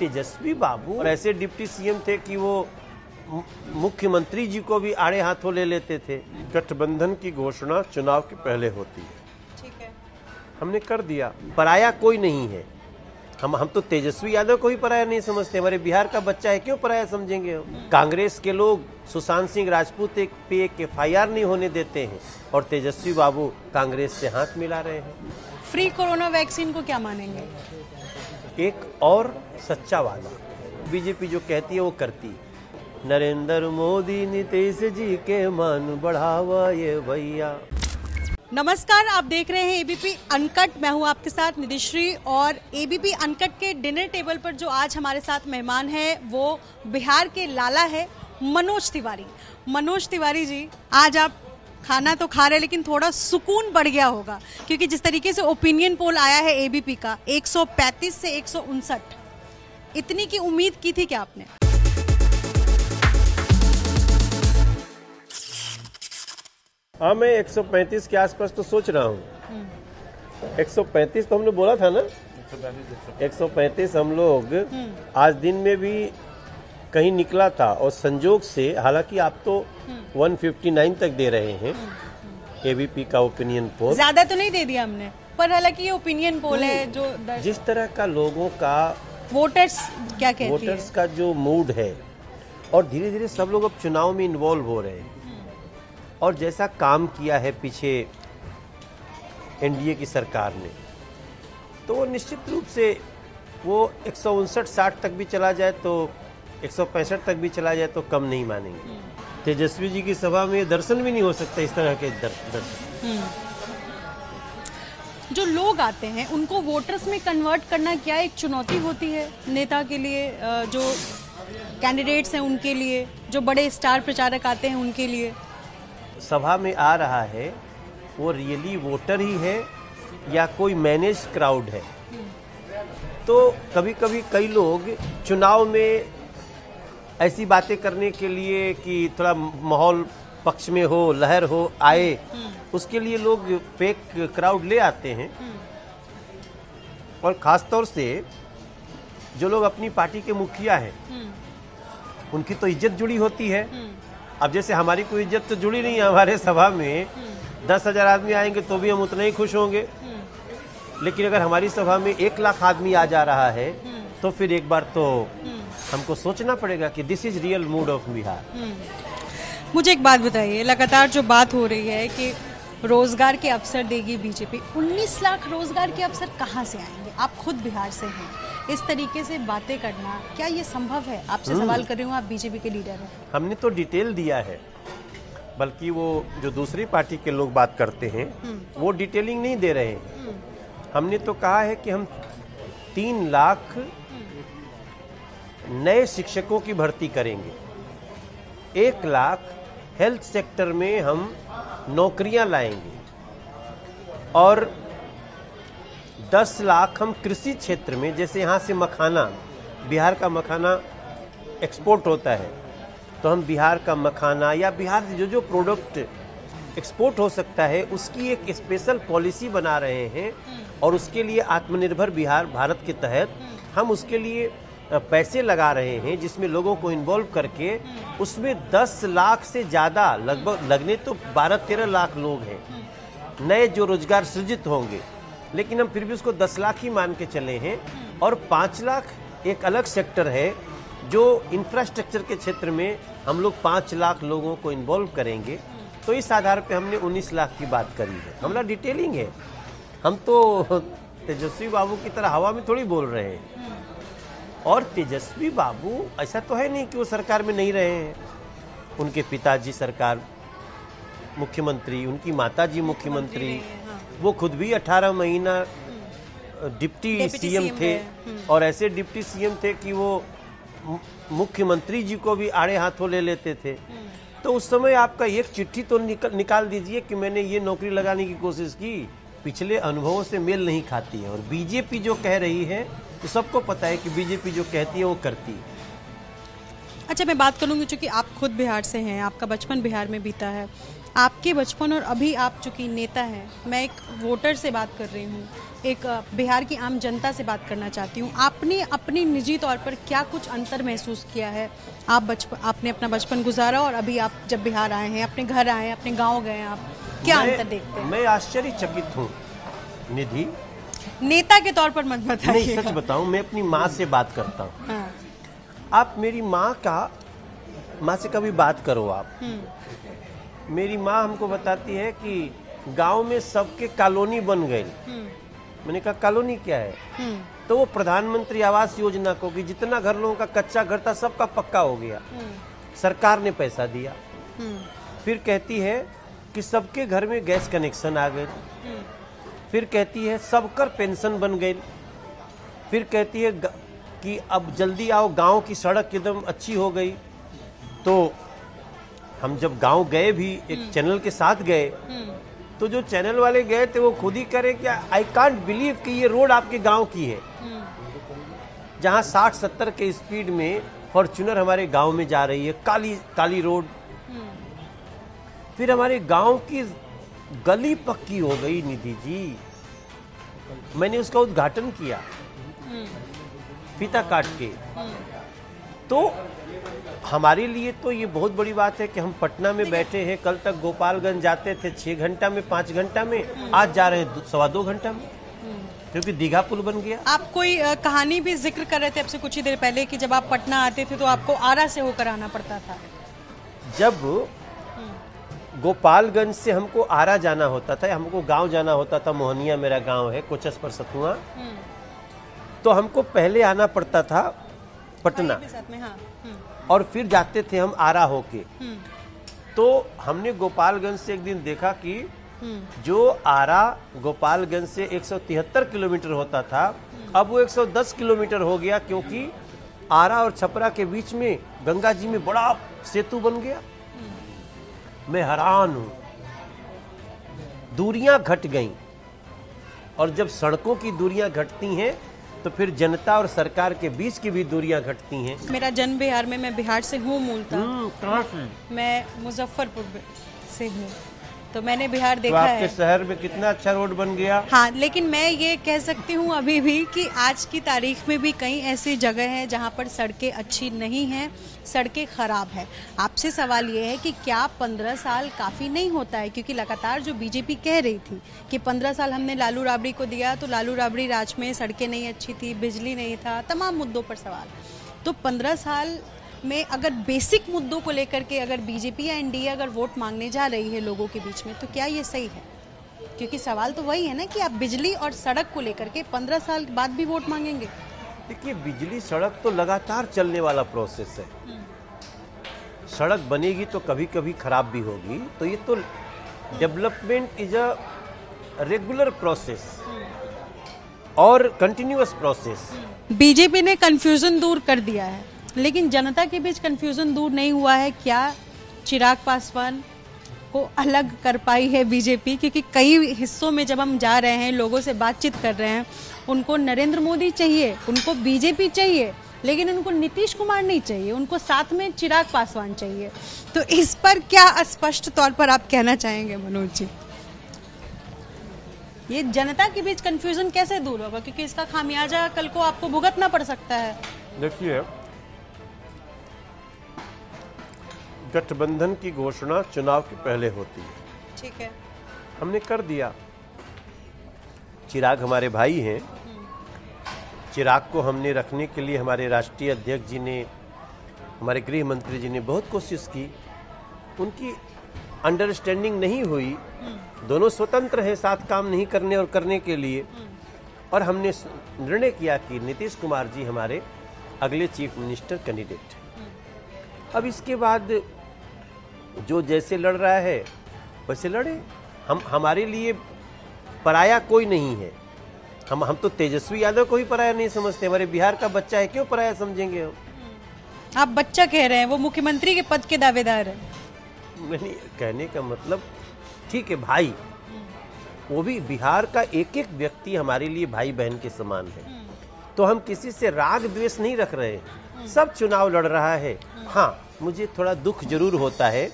तेजस्वी बाबू और ऐसे deputy CM थे कि वो मुख्यमंत्री जी को भी आड़े हाथों ले लेते थे। गठबंधन की घोषणा चुनाव के पहले होती है, ठीक है, हमने कर दिया। पराया कोई नहीं है। हम तो तेजस्वी यादव को ही पराया नहीं समझते। हमारे बिहार का बच्चा है, क्यों पराया समझेंगे हम? कांग्रेस के लोग सुशांत सिंह राजपूत पे एक FIR नहीं होने देते हैं और तेजस्वी बाबू कांग्रेस से हाथ मिला रहे हैं। फ्री कोरोना वैक्सीन को क्या मानेंगे? एक और सच्चा वादा। बीजेपी जो कहती है वो करती है। नरेंद्र मोदी नीतीश जी के मान बढ़ावा ये भैया। नमस्कार, आप देख रहे हैं ABP अनकट। मैं हूं आपके साथ निधिश्री और ABP अनकट के डिनर टेबल पर जो आज हमारे साथ मेहमान है वो बिहार के लाला है मनोज तिवारी। मनोज तिवारी जी, आज आप खाना तो खा रहे लेकिन थोड़ा सुकून बढ़ गया होगा, क्योंकि जिस तरीके से ओपिनियन पोल आया है ABP का 135 से 159, इतनी की उम्मीद की थी क्या आपने? हाँ, मैं 135 के आसपास तो सोच रहा हूँ। 135 तो हमने बोला था ना, 135 हम लोग आज दिन में भी कहीं निकला था और संजोग से, हालांकि आप तो 159 तक दे रहे हैं ABP का ओपिनियन पोल। ज्यादा तो नहीं दे दिया हमने, पर हालांकि ये ओपिनियन पोल है जो जिस तरह का लोगों का वोटर्स क्या कहती है, वोटर्स का जो मूड है, और धीरे धीरे सब लोग अब चुनाव में इन्वॉल्व हो रहे हैं और जैसा काम किया है पीछे NDA की सरकार ने, तो वो निश्चित रूप से वो 159-60 तक भी चला जाए तो 165 तक भी चला जाए तो कम नहीं मानेंगे। तेजस्वी जी की सभा में दर्शन भी नहीं हो सकता इस तरह के दर्शन। जो लोग आते हैं उनको वोटर्स में कन्वर्ट करना क्या एक चुनौती होती है नेता के लिए, जो कैंडिडेट्स हैं उनके लिए, जो बड़े स्टार प्रचारक आते हैं उनके लिए? सभा में आ रहा है वो रियली वोटर ही है या कोई मैनेज क्राउड है? तो कभी कभी कई लोग चुनाव में ऐसी बातें करने के लिए कि थोड़ा माहौल पक्ष में हो, लहर हो, आए, उसके लिए लोग फेक क्राउड ले आते हैं। और खास तौर से जो लोग अपनी पार्टी के मुखिया हैं उनकी तो इज्जत जुड़ी होती है। अब जैसे हमारी कोई इज्जत तो जुड़ी नहीं है, हमारे सभा में 10,000 आदमी आएंगे तो भी हम उतने ही खुश होंगे, लेकिन अगर हमारी सभा में 1 लाख आदमी आ जा रहा है तो फिर एक बार तो हमको सोचना पड़ेगा कि this is real mood off Bihar. मुझे एक बात बताइए, लगातार जो बात हो रही है कि रोजगार के अवसर देगी बीजेपी, 19 लाख रोजगार के अवसर कहाँ से आएंगे? आप खुद बिहार से हैं, इस तरीके से बातें करना क्या ये संभव है? आपसे सवाल कर रही हूँ, आप बीजेपी के लीडर हैं। हमने तो डिटेल दिया है, बल्कि वो जो दूसरी पार्टी के लोग बात करते हैं वो डिटेलिंग नहीं दे रहे हैं। हमने तो कहा है कि हम 3 लाख नए शिक्षकों की भर्ती करेंगे, 1 लाख हेल्थ सेक्टर में हम नौकरियां लाएंगे और 10 लाख हम कृषि क्षेत्र में, जैसे यहाँ से मखाना, बिहार का मखाना एक्सपोर्ट होता है, तो हम बिहार का मखाना या बिहार से जो प्रोडक्ट एक्सपोर्ट हो सकता है उसकी एक स्पेशल पॉलिसी बना रहे हैं और उसके लिए आत्मनिर्भर बिहार भारत के तहत हम उसके लिए पैसे लगा रहे हैं, जिसमें लोगों को इन्वॉल्व करके उसमें 10 लाख से ज़्यादा, लगभग लगने तो 12-13 लाख लोग हैं नए जो रोजगार सृजित होंगे, लेकिन हम फिर भी उसको 10 लाख ही मान के चले हैं। और 5 लाख एक अलग सेक्टर है जो इंफ्रास्ट्रक्चर के क्षेत्र में हम लोग 5 लाख लोगों को इन्वॉल्व करेंगे। तो इस आधार पे हमने 19 लाख की बात करी है। हमारा डिटेलिंग है, हम तो तेजस्वी बाबू की तरह हवा में थोड़ी बोल रहे हैं। और तेजस्वी बाबू ऐसा तो है नहीं कि वो सरकार में नहीं रहे हैं, उनके पिताजी सरकार मुख्यमंत्री, उनकी माताजी मुख्यमंत्री, वो खुद भी 18 महीना डिप्टी सीएम थे और ऐसे डिप्टी सीएम थे कि वो मुख्यमंत्री जी को भी आड़े हाथों ले लेते थे। तो उस समय आपका एक चिट्ठी तो निकाल दीजिए कि मैंने ये नौकरी लगाने की कोशिश की, पिछले अनुभवों से मेल नहीं खाती है। और बीजेपी जो कह रही है तो सबको पता है कि बीजेपी जो कहती है वो करती है। अच्छा, मैं बात करूंगी, चूंकि आप खुद बिहार से हैं, आपका बचपन बिहार में बीता है, आपके बचपन और अभी आप चूंकि नेता हैं, मैं एक वोटर से बात कर रही हूँ, एक बिहार की आम जनता से बात करना चाहती हूँ। आपने अपनी निजी तौर पर क्या कुछ अंतर महसूस किया है? आपने अपना बचपन गुजारा और अभी आप जब बिहार आए हैं, अपने घर आए हैं, अपने गांव गए हैं, आप क्या अंतर देखते हैं? मैं आश्चर्यचकित हूँ निधि। नेता के तौर पर मत बताइए। नहीं, सच बताऊं, मैं अपनी माँ से बात करता हूँ। हाँ। आप मेरी माँ से कभी बात करो आप। मेरी माँ हमको बताती है कि गांव में सबके कॉलोनी बन गई। मैंने कहा कॉलोनी क्या है? तो वो प्रधानमंत्री आवास योजना को कि जितना घर लोगों का कच्चा घर था सबका पक्का हो गया, सरकार ने पैसा दिया। फिर कहती है कि सबके घर में गैस कनेक्शन आ गए। फिर कहती है सबकर पेंशन बन गई। फिर कहती है कि अब जल्दी आओ, गांव की सड़क एकदम अच्छी हो गई। तो हम जब गांव गए भी एक चैनल के साथ गए, तो जो चैनल वाले गए थे वो खुद ही करे कि आई कांट बिलीव कि ये रोड आपके गांव की है। जहां 60-70 के स्पीड में फॉर्च्यूनर हमारे गांव में जा रही है, काली काली रोड। फिर हमारे गांव की गली पक्की हो गई निधि जी। मैंने उसका उद्घाटन किया फीता काट के। तो हमारे लिए तो ये बहुत बड़ी बात है कि हम पटना में बैठे हैं। कल तक गोपालगंज जाते थे 6 घंटा में, 5 घंटा में, आज जा रहे हैं 2.25 घंटा में, क्योंकि दीघा पुल बन गया। आप कोई कहानी भी जिक्र कर रहे थे आपसे कुछ ही देर पहले कि जब आप पटना आते थे तो आपको आरा से होकर आना पड़ता था। जब गोपालगंज से हमको आरा जाना होता था, हमको गांव जाना होता था, मोहनिया मेरा गांव है, कोचस पर सतुआ, तो हमको पहले आना पड़ता था पटना में। हाँ। और फिर जाते थे हम आरा होके। तो हमने गोपालगंज से एक दिन देखा कि जो आरा गोपालगंज से 173 किलोमीटर होता था, अब वो 110 किलोमीटर हो गया, क्योंकि आरा और छपरा के बीच में गंगा जी में बड़ा सेतु बन गया। मैं हैरान हूं, दूरियां घट गईं। और जब सड़कों की दूरियां घटती हैं तो फिर जनता और सरकार के बीच की भी दूरियां घटती हैं। मेरा जन्म बिहार में, मैं बिहार से हूँ मूलतः। मैं मुजफ्फरपुर से हूँ, तो मैंने बिहार देखा है। आपके शहर में कितना अच्छा रोड बन गया। हाँ, लेकिन मैं ये कह सकती हूँ अभी भी कि आज की तारीख में भी कई ऐसी जगह हैं जहाँ पर सड़कें अच्छी नहीं हैं, सड़कें खराब है। आपसे सवाल ये है कि क्या 15 साल काफ़ी नहीं होता है? क्योंकि लगातार जो बीजेपी कह रही थी कि 15 साल हमने लालू राबड़ी को दिया, तो लालू राबड़ी राज में सड़कें नहीं अच्छी थी, बिजली नहीं था, तमाम मुद्दों पर सवाल। तो 15 साल में अगर बेसिक मुद्दों को लेकर के अगर बीजेपी या एनडीए अगर वोट मांगने जा रही है लोगों के बीच में, तो क्या ये सही है? क्योंकि सवाल तो वही है ना कि आप बिजली और सड़क को लेकर के 15 साल बाद भी वोट मांगेंगे। देखिए, बिजली सड़क तो लगातार चलने वाला प्रोसेस है। सड़क बनेगी तो कभी कभी खराब भी होगी, तो ये तो development is a regular process और कंटिन्यूअस प्रोसेस। बीजेपी ने कंफ्यूजन दूर कर दिया है, लेकिन जनता के बीच कंफ्यूजन दूर नहीं हुआ है। क्या चिराग पासवान को अलग कर पाई है बीजेपी? क्योंकि कई हिस्सों में जब हम जा रहे हैं, लोगों से बातचीत कर रहे हैं, उनको नरेंद्र मोदी चाहिए, उनको बीजेपी चाहिए, लेकिन उनको नीतीश कुमार नहीं चाहिए, उनको साथ में चिराग पासवान चाहिए। तो इस पर क्या स्पष्ट तौर पर आप कहना चाहेंगे मनोज जी? ये जनता के बीच कंफ्यूजन कैसे दूर होगा? क्योंकि इसका खामियाजा कल को आपको भुगतना पड़ सकता है। देखिए, गठबंधन की घोषणा चुनाव के पहले होती है। ठीक है, हमने कर दिया। चिराग हमारे भाई हैं। चिराग को हमने रखने के लिए हमारे राष्ट्रीय अध्यक्ष जी ने, हमारे गृह मंत्री जी ने बहुत कोशिश की। उनकी अंडरस्टैंडिंग नहीं हुई। दोनों स्वतंत्र हैं साथ काम नहीं करने और करने के लिए। और हमने निर्णय किया कि नीतीश कुमार जी हमारे अगले चीफ मिनिस्टर कैंडिडेट हैं। अब इसके बाद जो जैसे लड़ रहा है वैसे लड़े। हमारे लिए पराया कोई नहीं है। हम तो तेजस्वी यादव को ही पराया नहीं समझते। हमारे बिहार का बच्चा है, क्यों पराया समझेंगे हम? आप बच्चा कह रहे हैं, वो मुख्यमंत्री के पद के दावेदार है। नहीं, कहने का मतलब ठीक है, भाई, वो भी बिहार का एक एक व्यक्ति हमारे लिए भाई बहन के समान है। तो हम किसी से राग द्वेष नहीं रख रहे। सब चुनाव लड़ रहा है। हाँ, मुझे थोड़ा दुख जरूर होता है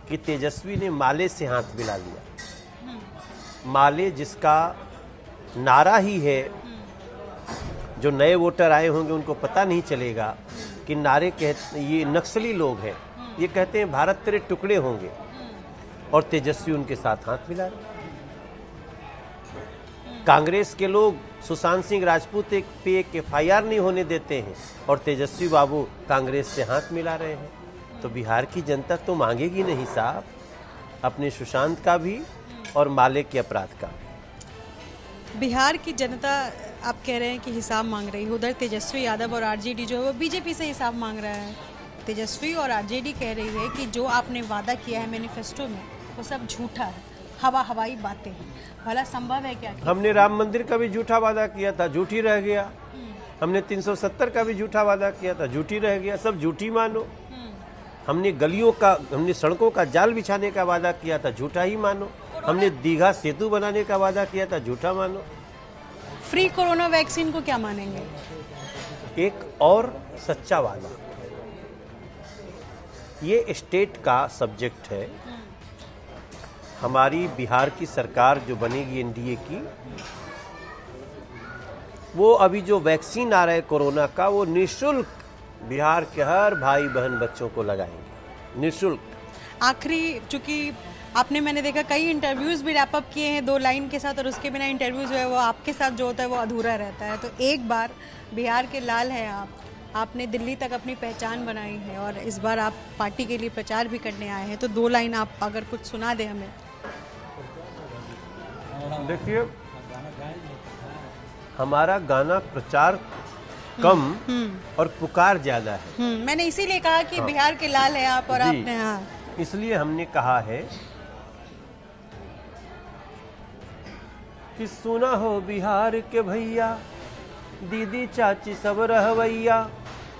कि तेजस्वी ने माले से हाथ मिला लिया। माले जिसका नारा ही है, जो नए वोटर आए होंगे उनको पता नहीं चलेगा कि नारे ये नक्सली लोग हैं, ये कहते हैं भारत तेरे टुकड़े होंगे, और तेजस्वी उनके साथ हाथ मिला रहे। कांग्रेस के लोग सुशांत सिंह राजपूत पे एक FIR नहीं होने देते हैं, और तेजस्वी बाबू कांग्रेस से हाथ मिला रहे हैं। तो बिहार की जनता तो मांगेगी नहीं साहब, अपने सुशांत का भी और माले के अपराध का। बिहार की जनता आप कह रहे हैं कि हिसाब मांग रही है, उधर तेजस्वी यादव और RJD जो है वो BJP से हिसाब मांग रहा है। तेजस्वी और RJD कह रही है कि जो आपने वादा किया है मैनिफेस्टो में वो सब झूठा है, हवाई बातें हैं। भला संभव है क्या? हमने राम मंदिर का भी झूठा वादा किया था, झूठी रह गया। हमने 370 का भी झूठा वादा किया था, झूठी रह गया। सब झूठी मानो। हमने सड़कों का जाल बिछाने का वादा किया था, झूठा ही मानो। हमने दीघा सेतु बनाने का वादा किया था, झूठा मानो। फ्री कोरोना वैक्सीन को क्या मानेंगे? एक और सच्चा वादा, ये स्टेट का सब्जेक्ट है। हमारी बिहार की सरकार जो बनेगी NDA की, वो अभी जो वैक्सीन आ रहा है कोरोना का, वो निःशुल्क बिहार के हर भाई बहन बच्चों को लगाएंगे, निःशुल्क। आखिरी, चूंकि आपने, मैंने देखा कई इंटरव्यूज भी रैप अप किए हैं 2 लाइन के साथ, और उसके बिना इंटरव्यूज जो है वो आपके साथ जो होता है वो अधूरा रहता है। तो एक बार बिहार के लाल हैं आपने दिल्ली तक अपनी पहचान बनाई है, और इस बार आप पार्टी के लिए प्रचार भी करने आए हैं। तो 2 लाइन आप अगर कुछ सुना दें हमें। देखिए, हमारा गाना प्रचार कम और पुकार ज्यादा है। मैंने इसीलिए कहा कि बिहार के लाल हैं आप, और आपने इसलिए हमने कहा है कि सुना हो बिहार के भैया, दीदी चाची सब रहवैया,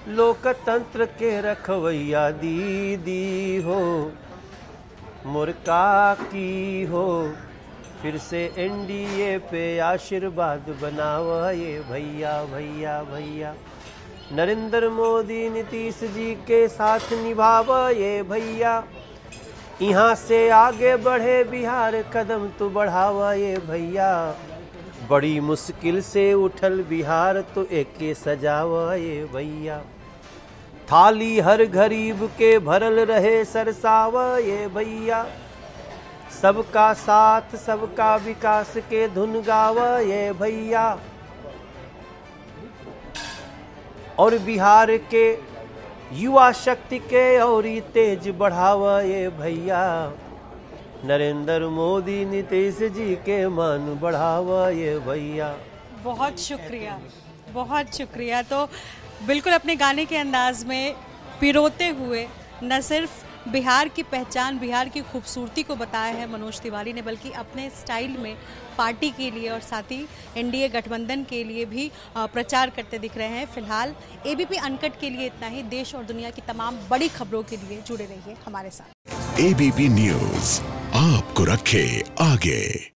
लोकतंत्र के रखवैया दीदी हो, मुर्का की हो, फिर से NDA पे आशीर्वाद बनावा ये भैया भैया भैया, नरेंद्र मोदी नीतीश जी के साथ निभावा ये भैया, यहाँ से आगे बढ़े बिहार कदम तो बढ़ावा ये भैया, बड़ी मुश्किल से उठल बिहार तो एक सजावा ये भैया, थाली हर गरीब के भरल रहे सरसावा ये भैया, सबका साथ सबका विकास के धुन गावा ये भैया, और बिहार के युवा शक्ति के और तेज बढ़ावा ये भैया, नरेंद्र मोदी नीतीश जी के मान बढ़ावा ये भैया। बहुत शुक्रिया, बहुत शुक्रिया। तो बिल्कुल अपने गाने के अंदाज में पिरोते हुए न सिर्फ बिहार की पहचान, बिहार की खूबसूरती को बताया है मनोज तिवारी ने, बल्कि अपने स्टाइल में पार्टी के लिए और साथ ही NDA गठबंधन के लिए भी प्रचार करते दिख रहे हैं। फिलहाल ABP अनकट के लिए इतना ही। देश और दुनिया की तमाम बड़ी खबरों के लिए जुड़े रहिए हमारे साथ। ABP न्यूज़ आपको रखे आगे।